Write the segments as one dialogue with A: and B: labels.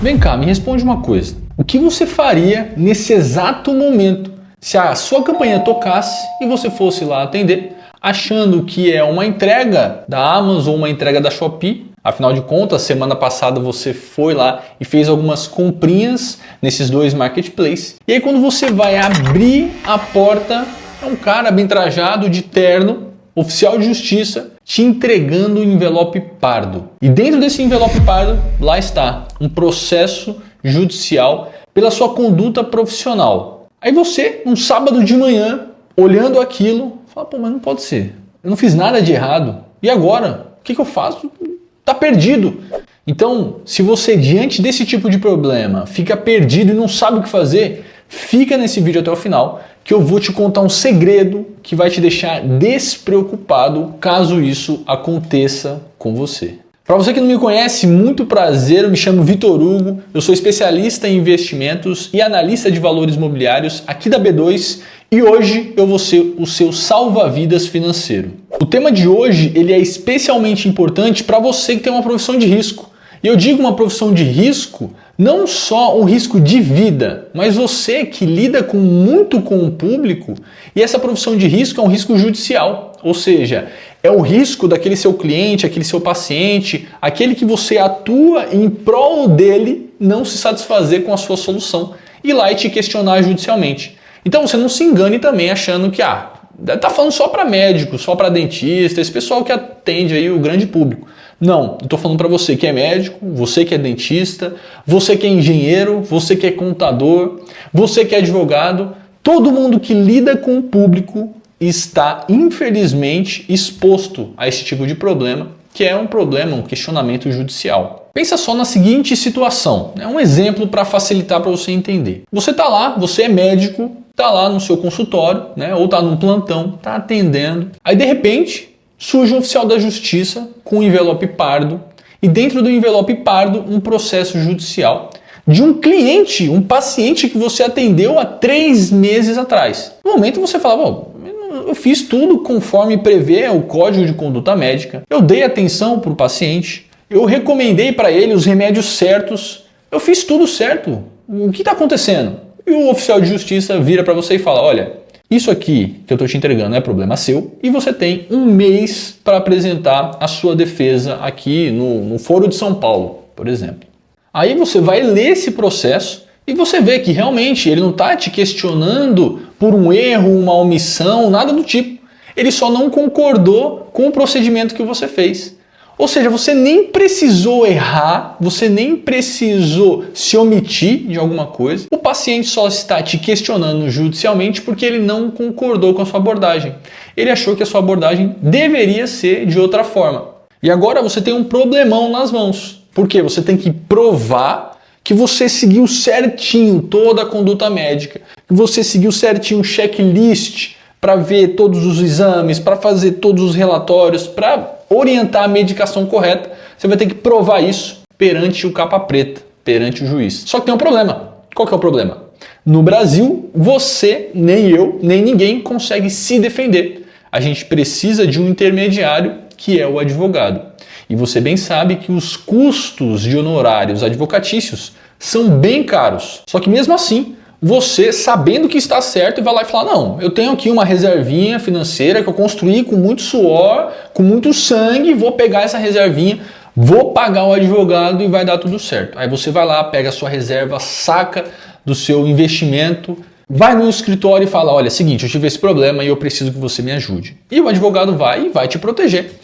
A: Vem cá, me responde uma coisa. O que você faria nesse exato momento se a sua campainha tocasse e você fosse lá atender, achando que é uma entrega da Amazon ou uma entrega da Shopee? Afinal de contas, semana passada você foi lá e fez algumas comprinhas nesses dois marketplaces. E aí quando você vai abrir a porta, é um cara bem trajado, de terno, oficial de justiça, te entregando um envelope pardo. E dentro desse envelope pardo, lá está, um processo judicial pela sua conduta profissional. Aí você, num sábado de manhã, olhando aquilo, fala, pô, mas não pode ser. Eu não fiz nada de errado. E agora? O que eu faço? Tá perdido. Então, se você, diante desse tipo de problema, fica perdido e não sabe o que fazer, fica nesse vídeo até o final, que eu vou te contar um segredo que vai te deixar despreocupado caso isso aconteça com você. Para você que não me conhece, muito prazer, eu me chamo Vitor Hugo, eu sou especialista em investimentos e analista de valores imobiliários aqui da B2 e hoje eu vou ser o seu salva-vidas financeiro. O tema de hoje ele é especialmente importante para você que tem uma profissão de risco. E eu digo uma profissão de risco, não só um risco de vida, mas você que lida muito com o público e essa profissão de risco é um risco judicial, ou seja, é o risco daquele seu cliente, aquele seu paciente, aquele que você atua em prol dele não se satisfazer com a sua solução e ir lá e te questionar judicialmente. Então você não se engane também achando que tá falando só para médico, só para dentista, esse pessoal que atende aí o grande público. Não, eu estou falando para você que é médico, você que é dentista, você que é engenheiro, você que é contador, você que é advogado, todo mundo que lida com o público está infelizmente exposto a esse tipo de problema, que é um problema, um questionamento judicial. Pensa só na seguinte situação, um exemplo para facilitar para você entender. Você está lá, você é médico, está lá no seu consultório, ou está num plantão, está atendendo, aí de repente surge um oficial da justiça com um envelope pardo e dentro do envelope pardo um processo judicial de um cliente, um paciente que você atendeu há 3 meses atrás. No momento você fala, bom, eu fiz tudo conforme prevê o Código de Conduta Médica, eu dei atenção para o paciente, eu recomendei para ele os remédios certos, eu fiz tudo certo, o que está acontecendo? E o oficial de justiça vira para você e fala, olha, isso aqui que eu estou te entregando é problema seu e você tem 1 mês para apresentar a sua defesa aqui no Foro de São Paulo, por exemplo. Aí você vai ler esse processo e você vê que realmente ele não está te questionando por um erro, uma omissão, nada do tipo. Ele só não concordou com o procedimento que você fez. Ou seja, você nem precisou errar, você nem precisou se omitir de alguma coisa. O paciente só está te questionando judicialmente porque ele não concordou com a sua abordagem. Ele achou que a sua abordagem deveria ser de outra forma. E agora você tem um problemão nas mãos. Porque você tem que provar que você seguiu certinho toda a conduta médica, que você seguiu certinho o checklist para ver todos os exames, para fazer todos os relatórios, para orientar a medicação correta. Você vai ter que provar isso perante o capa preta, perante o juiz. Só que tem um problema. Qual que é o problema? No Brasil, você, nem eu, nem ninguém consegue se defender. A gente precisa de um intermediário que é o advogado. E você bem sabe que os custos de honorários advocatícios são bem caros. Só que mesmo assim, você, sabendo que está certo, vai lá e fala, não, eu tenho aqui uma reservinha financeira que eu construí com muito suor, com muito sangue, vou pegar essa reservinha, vou pagar o advogado e vai dar tudo certo. Aí você vai lá, pega a sua reserva, saca do seu investimento, vai no escritório e fala, olha, seguinte, eu tive esse problema e eu preciso que você me ajude. E o advogado vai e vai te proteger.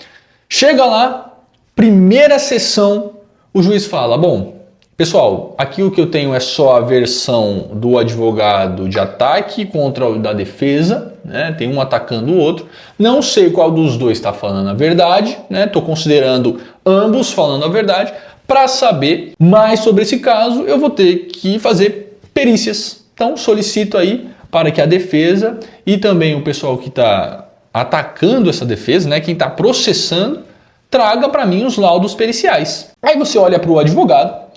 A: Chega lá, primeira sessão, o juiz fala, bom, pessoal, aqui o que eu tenho é só a versão do advogado de ataque contra o da defesa, tem um atacando o outro, não sei qual dos dois está falando a verdade, estou considerando ambos falando a verdade, para saber mais sobre esse caso eu vou ter que fazer perícias, então solicito aí para que a defesa e também o pessoal que está atacando essa defesa, quem está processando, traga para mim os laudos periciais. Aí você olha para o advogado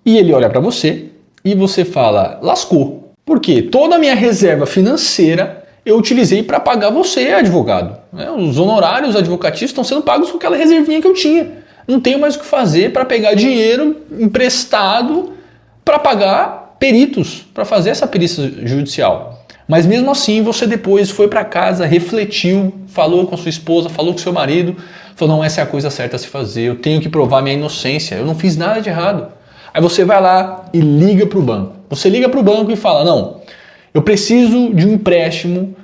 A: e ele olha para você e você fala, lascou. Por quê? Toda a minha reserva financeira eu utilizei para pagar você, advogado. Os honorários advocatícios estão sendo pagos com aquela reservinha que eu tinha. não tenho mais o que fazer para pegar dinheiro emprestado para pagar peritos, para fazer essa perícia judicial. Mas mesmo assim, você depois foi para casa, refletiu, falou com a sua esposa, falou com seu marido, falou, não, essa é a coisa certa a se fazer, eu tenho que provar minha inocência, eu não fiz nada de errado. Aí você vai lá e liga para o banco. Você liga para o banco e fala, não, eu preciso de um empréstimo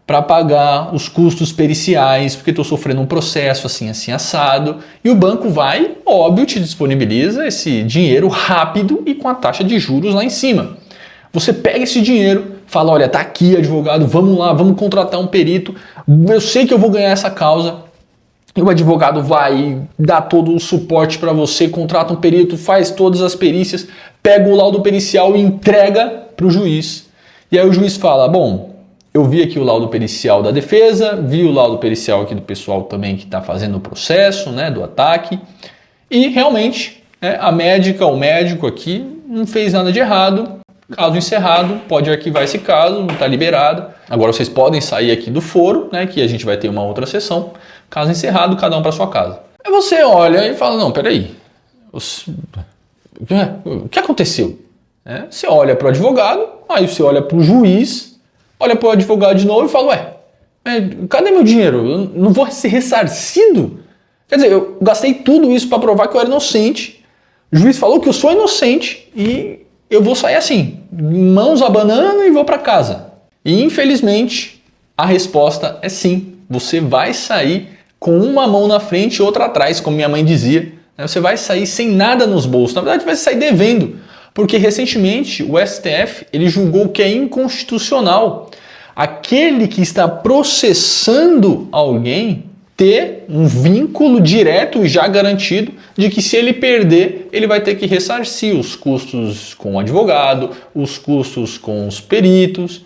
A: para pagar os custos periciais, porque estou sofrendo um processo assim, assim, assado. E o banco vai, óbvio, te disponibiliza esse dinheiro rápido e com a taxa de juros lá em cima. Você pega esse dinheiro, fala, olha, tá aqui, advogado, vamos lá, vamos contratar um perito, eu sei que eu vou ganhar essa causa. E o advogado vai dar todo o suporte para você, contrata um perito, faz todas as perícias, pega o laudo pericial e entrega para o juiz. E aí o juiz fala, bom, eu vi aqui o laudo pericial da defesa, vi o laudo pericial aqui do pessoal também que está fazendo o processo, né, do ataque, e realmente a médica, o médico aqui não fez nada de errado, caso encerrado, pode arquivar esse caso, está liberado. Agora vocês podem sair aqui do foro, né, que a gente vai ter uma outra sessão, caso encerrado, cada um para sua casa. Aí você olha e fala, não, peraí, o que aconteceu? Você olha para o advogado, aí você olha para o juiz, olha para o advogado de novo e fala, ué, cadê meu dinheiro? Eu não vou ser ressarcido? Quer dizer, eu gastei tudo isso para provar que eu era inocente. O juiz falou que eu sou inocente e eu vou sair assim, mãos abanando e vou para casa. E infelizmente a resposta é sim. Você vai sair com uma mão na frente e outra atrás, como minha mãe dizia. Você vai sair sem nada nos bolsos. Na verdade, vai sair devendo. Porque recentemente o STF ele julgou que é inconstitucional aquele que está processando alguém ter um vínculo direto e já garantido de que se ele perder, ele vai ter que ressarcir os custos com o advogado, os custos com os peritos,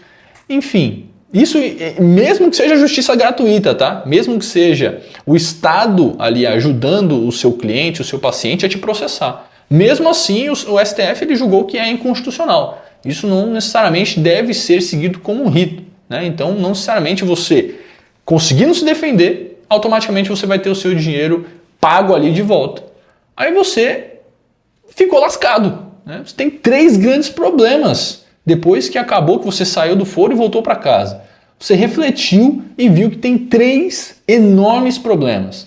A: enfim. Isso mesmo que seja justiça gratuita, tá? Mesmo que seja o Estado ali ajudando o seu cliente, o seu paciente a te processar. Mesmo assim, o STF ele julgou que é inconstitucional. Isso não necessariamente deve ser seguido como um rito, né? Então, não necessariamente você, conseguindo se defender, automaticamente você vai ter o seu dinheiro pago ali de volta. Aí você ficou lascado, né? Você tem 3 grandes problemas depois que acabou, que você saiu do foro e voltou para casa. Você refletiu e viu que tem 3 enormes problemas.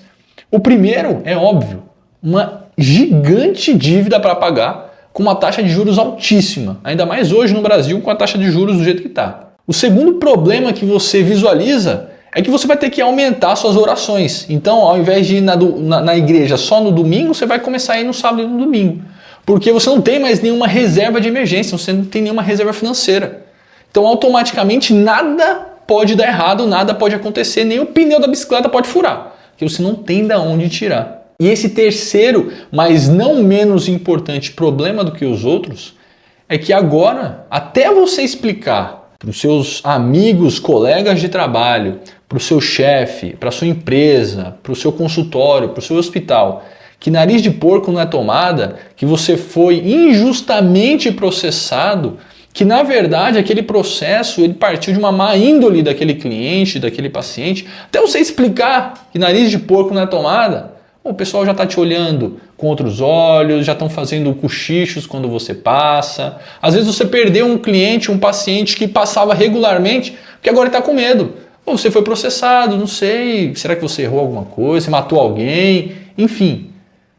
A: O primeiro é óbvio, uma gigante dívida para pagar com uma taxa de juros altíssima, ainda mais hoje no Brasil com a taxa de juros do jeito que está. O segundo problema que você visualiza é que você vai ter que aumentar suas orações. Então, ao invés de ir na igreja só no domingo, você vai começar a ir no sábado e no domingo. Porque você não tem mais nenhuma reserva de emergência, você não tem nenhuma reserva financeira. Então, automaticamente, nada pode dar errado, nada pode acontecer, nem o pneu da bicicleta pode furar, porque você não tem de onde tirar. E esse terceiro, mas não menos importante problema do que os outros, é que agora, até você explicar para os seus amigos, colegas de trabalho, para o seu chefe, para a sua empresa, para o seu consultório, para o seu hospital, que nariz de porco não é tomada, que você foi injustamente processado, que na verdade aquele processo ele partiu de uma má índole daquele cliente, daquele paciente, até você explicar que nariz de porco não é tomada, o pessoal já está te olhando com outros olhos, já estão fazendo cochichos quando você passa. Às vezes você perdeu um cliente, um paciente que passava regularmente, porque agora está com medo. Ou você foi processado, não sei, será que você errou alguma coisa, você matou alguém, enfim.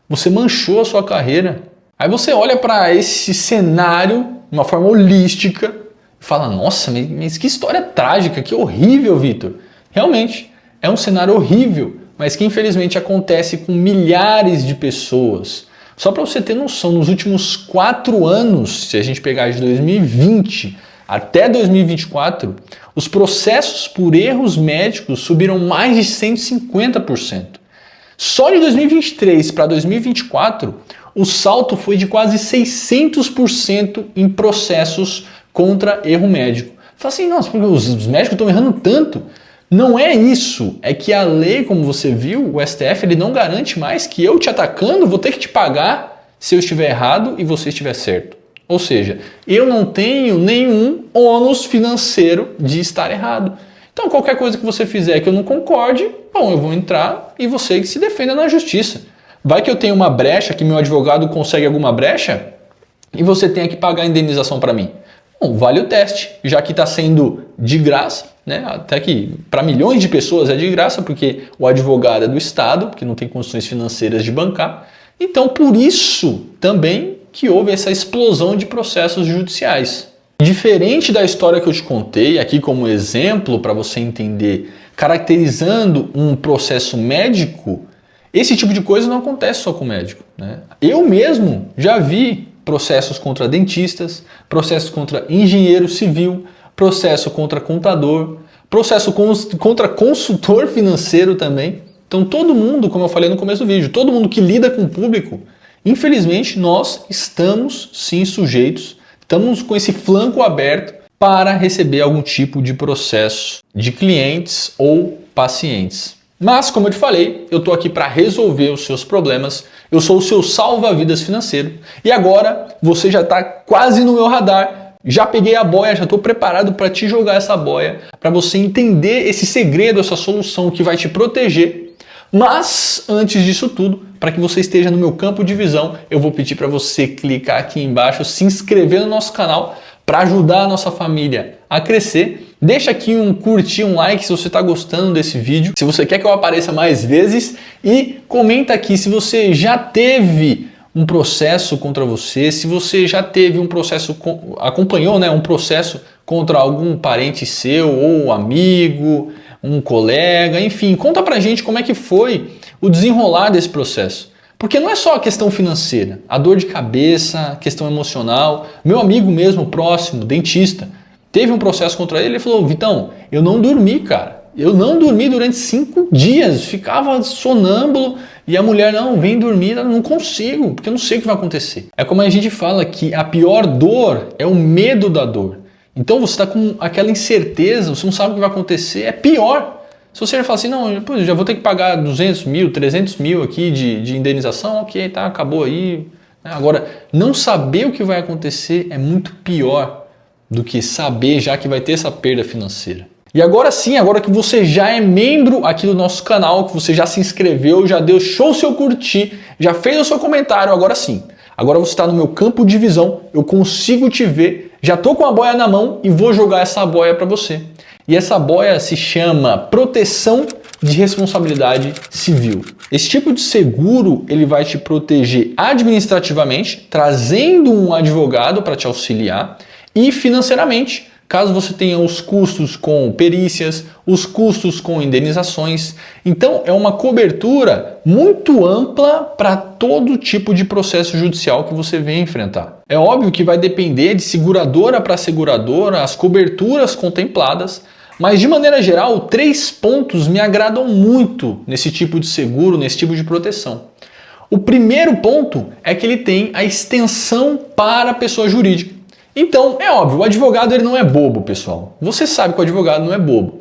A: Você manchou a sua carreira. Aí você olha para esse cenário de uma forma holística e fala, nossa, mas que história trágica, que horrível, Vitor. Realmente, é um cenário horrível, mas que infelizmente acontece com milhares de pessoas. Só para você ter noção, nos últimos 4 anos, se a gente pegar de 2020 até 2024, os processos por erros médicos subiram mais de 150%. Só de 2023 para 2024, o salto foi de quase 600% em processos contra erro médico. Fala assim, nossa, porque os médicos estão errando tanto. Não é isso, é que a lei, como você viu, o STF, ele não garante mais que eu te atacando vou ter que te pagar se eu estiver errado e você estiver certo. Ou seja, eu não tenho nenhum ônus financeiro de estar errado. Então, qualquer coisa que você fizer que eu não concorde, bom, eu vou entrar e você que se defenda na justiça. Vai que eu tenho uma brecha, que meu advogado consegue alguma brecha e você tenha que pagar a indenização para mim. Bom, vale o teste, já que está sendo de graça, né? Até que para milhões de pessoas é de graça, porque o advogado é do Estado, que não tem condições financeiras de bancar. Então, por isso também que houve essa explosão de processos judiciais. Diferente da história que eu te contei, aqui como exemplo para você entender, caracterizando um processo médico, esse tipo de coisa não acontece só com o médico, né? Eu mesmo já vi processos contra dentistas, processos contra engenheiro civil, processo contra contador, processo contra consultor financeiro também. Então todo mundo, como eu falei no começo do vídeo, todo mundo que lida com o público, infelizmente nós estamos sim sujeitos, estamos com esse flanco aberto para receber algum tipo de processo de clientes ou pacientes. Mas, como eu te falei, eu estou aqui para resolver os seus problemas, eu sou o seu salva-vidas financeiro e agora você já está quase no meu radar, já peguei a boia, já estou preparado para te jogar essa boia, para você entender esse segredo, essa solução que vai te proteger. Mas, antes disso tudo, para que você esteja no meu campo de visão, eu vou pedir para você clicar aqui embaixo, se inscrever no nosso canal para ajudar a nossa família a crescer. Deixa aqui um curtir, um like se você está gostando desse vídeo, se você quer que eu apareça mais vezes e comenta aqui se você já teve um processo contra você, se você já teve um processo, acompanhou, né, um processo contra algum parente seu ou amigo, um colega, enfim, conta pra gente como é que foi o desenrolar desse processo. Porque não é só a questão financeira, a dor de cabeça, a questão emocional. Meu amigo mesmo, próximo, dentista, teve um processo contra ele, ele falou, Vitão, eu não dormi, cara. Eu não dormi durante 5 dias, ficava sonâmbulo e a mulher, não, vem dormir, eu não consigo, porque eu não sei o que vai acontecer. É como a gente fala que a pior dor é o medo da dor. Então você está com aquela incerteza, você não sabe o que vai acontecer, é pior. Se você já fala assim, não, pô, já vou ter que pagar 200 mil, 300 mil aqui de indenização, ok, tá, acabou aí. Agora, não saber o que vai acontecer é muito pior do que saber já que vai ter essa perda financeira. E agora sim, agora que você já é membro aqui do nosso canal, que você já se inscreveu, já deu show seu curtir, já fez o seu comentário, agora sim. Agora você está no meu campo de visão, eu consigo te ver, já estou com a boia na mão e vou jogar essa boia para você. E essa boia se chama proteção de responsabilidade civil. Esse tipo de seguro ele vai te proteger administrativamente, trazendo um advogado para te auxiliar, e financeiramente, caso você tenha os custos com perícias, os custos com indenizações. Então é uma cobertura muito ampla para todo tipo de processo judicial que você venha enfrentar. É óbvio que vai depender de seguradora para seguradora, as coberturas contempladas, mas de maneira geral, 3 pontos me agradam muito nesse tipo de seguro, nesse tipo de proteção. O primeiro ponto é que ele tem a extensão para a pessoa jurídica. Então, é óbvio, o advogado ele não é bobo, pessoal. Você sabe que o advogado não é bobo.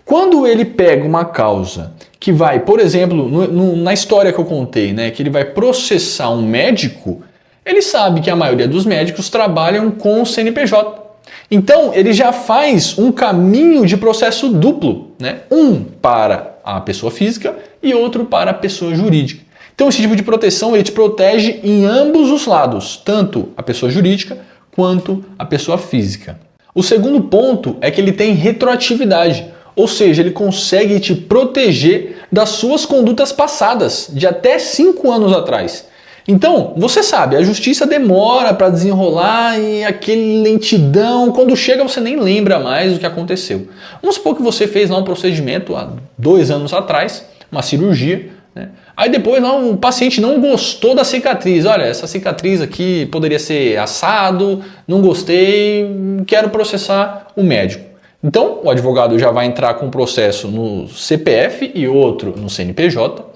A: Quando ele pega uma causa que vai, por exemplo, na história que eu contei, né, que ele vai processar um médico, ele sabe que a maioria dos médicos trabalham com o CNPJ. Então, ele já faz um caminho de processo duplo, né? Um para a pessoa física e outro para a pessoa jurídica. Então, esse tipo de proteção ele te protege em ambos os lados, tanto a pessoa jurídica quanto a pessoa física. O segundo ponto é que ele tem retroatividade, ou seja, ele consegue te proteger das suas condutas passadas, de até 5 anos atrás. Então, você sabe, a justiça demora para desenrolar e aquele lentidão, quando chega você nem lembra mais o que aconteceu. Vamos supor que você fez lá um procedimento há 2 anos atrás, uma cirurgia, né? Aí depois lá, o paciente não gostou da cicatriz. Olha, essa cicatriz aqui poderia ser assado, não gostei, quero processar o médico. Então, o advogado já vai entrar com um processo no CPF e outro no CNPJ.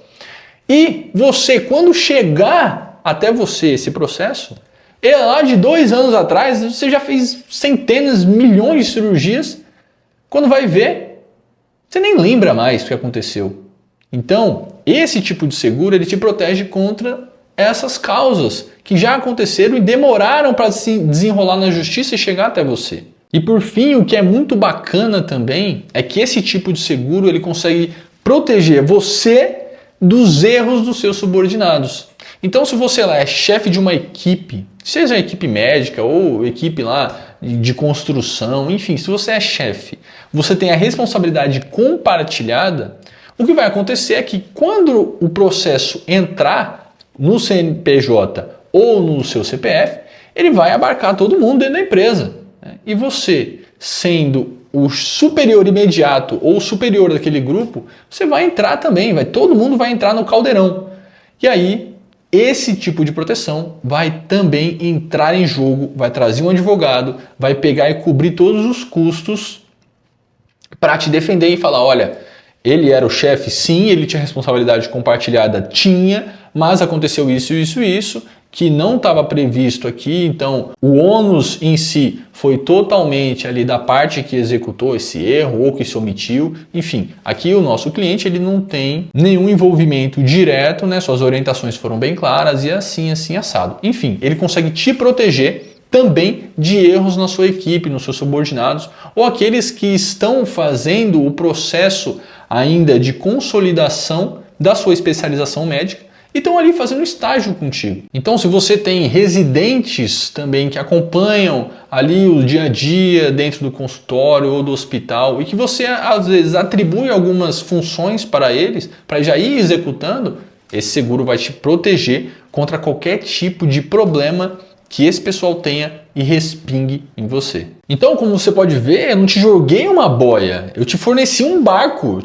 A: E você, quando chegar até você esse processo, é lá de 2 anos atrás, você já fez centenas, milhões de cirurgias. Quando vai ver, você nem lembra mais o que aconteceu. Então, esse tipo de seguro ele te protege contra essas causas que já aconteceram e demoraram para se desenrolar na justiça e chegar até você. E por fim, o que é muito bacana também é que esse tipo de seguro ele consegue proteger você dos erros dos seus subordinados. Então, se você lá é chefe de uma equipe, seja a equipe médica ou equipe lá de construção, enfim, se você é chefe, você tem a responsabilidade compartilhada, o que vai acontecer é que quando o processo entrar no CNPJ ou no seu CPF, ele vai abarcar todo mundo dentro da empresa. E você, sendo o superior imediato ou superior daquele grupo, você vai entrar também, todo mundo vai entrar no caldeirão. E aí, esse tipo de proteção vai também entrar em jogo, vai trazer um advogado, vai pegar e cobrir todos os custos para te defender e falar, olha, ele era o chefe, sim, ele tinha responsabilidade compartilhada, tinha, mas aconteceu isso, isso e isso, que não estava previsto aqui, então o ônus em si foi totalmente ali da parte que executou esse erro ou que se omitiu. Enfim, aqui o nosso cliente ele não tem nenhum envolvimento direto, né? Suas orientações foram bem claras e assim assado. Enfim, ele consegue te proteger também de erros na sua equipe, nos seus subordinados ou aqueles que estão fazendo o processo ainda de consolidação da sua especialização médica e estão ali fazendo estágio contigo. Então, se você tem residentes também que acompanham ali o dia a dia dentro do consultório ou do hospital e que você às vezes atribui algumas funções para eles, para já ir executando, esse seguro vai te proteger contra qualquer tipo de problema que esse pessoal tenha e respingue em você. Então, como você pode ver, eu não te joguei uma boia, eu te forneci um barco,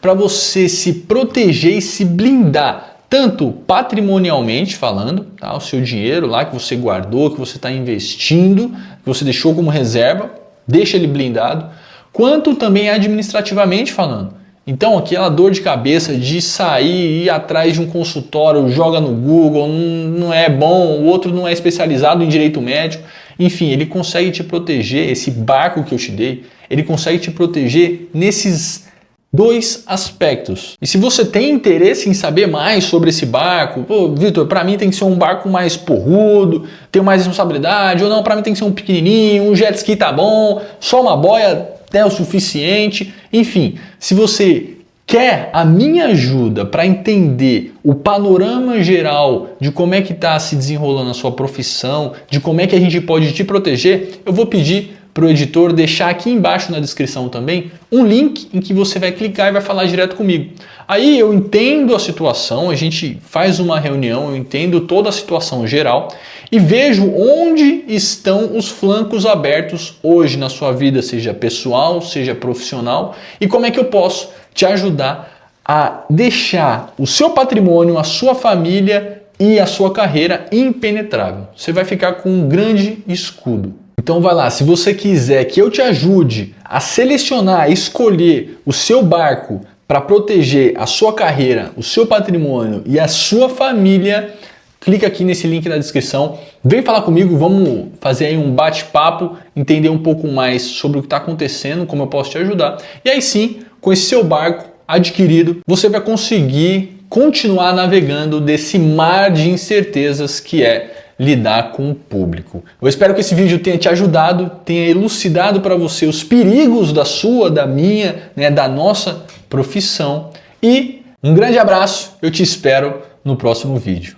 A: para você se proteger e se blindar, tanto patrimonialmente falando, tá? O seu dinheiro lá que você guardou, que você está investindo, que você deixou como reserva, deixa ele blindado, quanto também administrativamente falando. Então, aquela dor de cabeça de sair, ir atrás de um consultório, joga no Google, não é bom, o outro não é especializado em direito médico. Enfim, ele consegue te proteger, esse barco que eu te dei, ele consegue te proteger nesses dois aspectos. E se você tem interesse em saber mais sobre esse barco, pô, Vitor, para mim tem que ser um barco mais porrudo, ter mais responsabilidade, ou não, para mim tem que ser um pequenininho, um jet ski tá bom, só uma boia é o suficiente. Enfim, se você quer a minha ajuda para entender o panorama geral de como é que está se desenrolando a sua profissão, de como é que a gente pode te proteger, eu vou pedir para o editor deixar aqui embaixo na descrição também um link em que você vai clicar e vai falar direto comigo. Aí eu entendo a situação, a gente faz uma reunião, eu entendo toda a situação geral e vejo onde estão os flancos abertos hoje na sua vida, seja pessoal, seja profissional, e como é que eu posso te ajudar a deixar o seu patrimônio, a sua família e a sua carreira impenetrável. Você vai ficar com um grande escudo. Então vai lá, se você quiser que eu te ajude a selecionar, escolher o seu barco para proteger a sua carreira, o seu patrimônio e a sua família, clica aqui nesse link na descrição, vem falar comigo, vamos fazer aí um bate-papo, entender um pouco mais sobre o que está acontecendo, como eu posso te ajudar. E aí sim, com esse seu barco adquirido, você vai conseguir continuar navegando desse mar de incertezas que é lidar com o público. Eu espero que esse vídeo tenha te ajudado, tenha elucidado para você os perigos da sua, da minha, né, da nossa profissão. E um grande abraço, eu te espero no próximo vídeo.